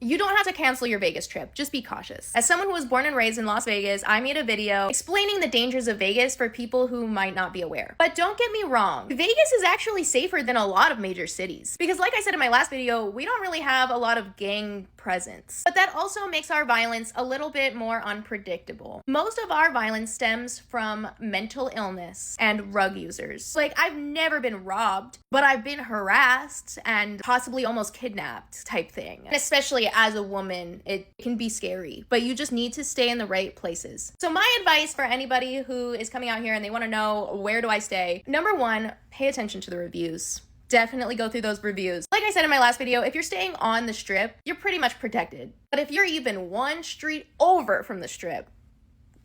You don't have to cancel your Vegas trip, just be cautious. As someone who was born and raised in Las Vegas, I made a video explaining the dangers of Vegas for people who might not be aware. But don't get me wrong, Vegas is actually safer than a lot of major cities. Because like I said in my last video, we don't really have a lot of gang presence. But that also makes our violence a little bit more unpredictable. Most of our violence stems from mental illness and drug users. Like, I've never been robbed, but I've been harassed and possibly almost kidnapped type thing. And especially as a woman, it can be scary, but you just need to stay in the right places. So my advice for anybody who is coming out here and they want to know, where do I stay? Number one, pay attention to the reviews. Definitely go through those reviews. Like I said in my last video, if you're staying on the strip, you're pretty much protected. But if you're even one street over from the strip,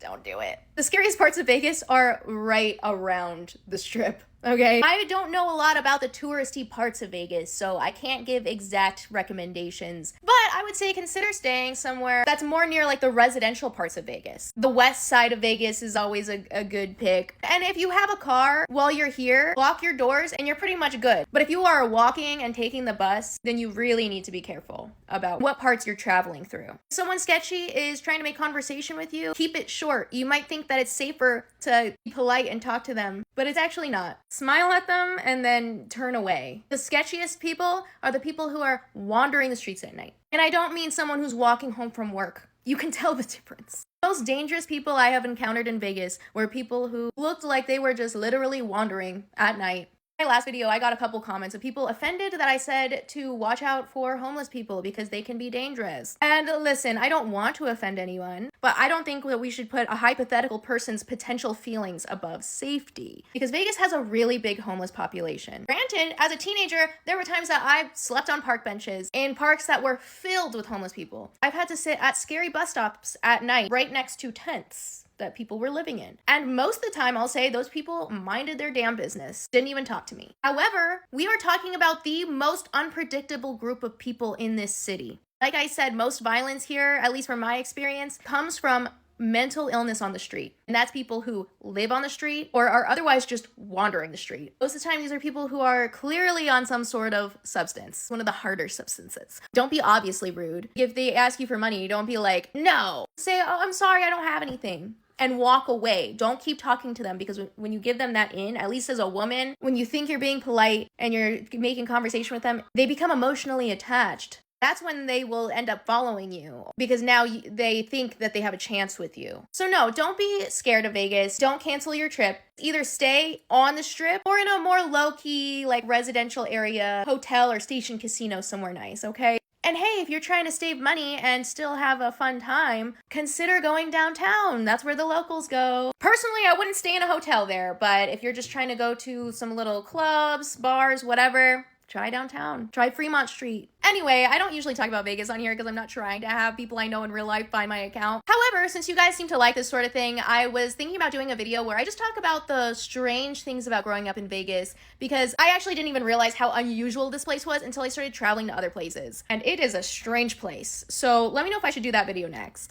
don't do it. The scariest parts of Vegas are right around the strip, okay? I don't know a lot about the touristy parts of Vegas, so I can't give exact recommendations. But I would say consider staying somewhere that's more near like the residential parts of Vegas. The west side of Vegas is always a good pick. And if you have a car while you're here, lock your doors and you're pretty much good. But if you are walking and taking the bus, then you really need to be careful about what parts you're traveling through. If someone sketchy is trying to make conversation with you, keep it short. You might think that it's safer to be polite and talk to them, but it's actually not. Smile at them and then turn away. The sketchiest people are the people who are wandering the streets at night. And I don't mean someone who's walking home from work. You can tell the difference. The most dangerous people I have encountered in Vegas were people who looked like they were just literally wandering at night. In my last video, I got a couple comments of people offended that I said to watch out for homeless people because they can be dangerous. And listen, I don't want to offend anyone, but I don't think that we should put a hypothetical person's potential feelings above safety, because Vegas has a really big homeless population. Granted, as a teenager, there were times that I slept on park benches in parks that were filled with homeless people. I've had to sit at scary bus stops at night right next to tents that people were living in. And most of the time, I'll say those people minded their damn business, didn't even talk to me. However, we are talking about the most unpredictable group of people in this city. Like I said, most violence here, at least from my experience, comes from mental illness on the street. And that's people who live on the street or are otherwise just wandering the street. Most of the time, these are people who are clearly on some sort of substance, one of the harder substances. Don't be obviously rude. If they ask you for money, don't be like, no. Say, oh, I'm sorry, I don't have anything, and walk away. Don't keep talking to them, because when you give them that in, at least as a woman, when you think you're being polite and you're making conversation with them, they become emotionally attached. That's when they will end up following you, because now they think that they have a chance with you. So no, don't be scared of Vegas. Don't cancel your trip. Either stay on the strip or in a more low-key, like residential area, hotel or station casino somewhere nice, okay? And hey, if you're trying to save money and still have a fun time, consider going downtown. That's where the locals go. Personally, I wouldn't stay in a hotel there, but if you're just trying to go to some little clubs, bars, whatever, try downtown. Try Fremont Street. Anyway, I don't usually talk about Vegas on here because I'm not trying to have people I know in real life find my account. However, since you guys seem to like this sort of thing, I was thinking about doing a video where I just talk about the strange things about growing up in Vegas, because I actually didn't even realize how unusual this place was until I started traveling to other places. And it is a strange place. So let me know if I should do that video next.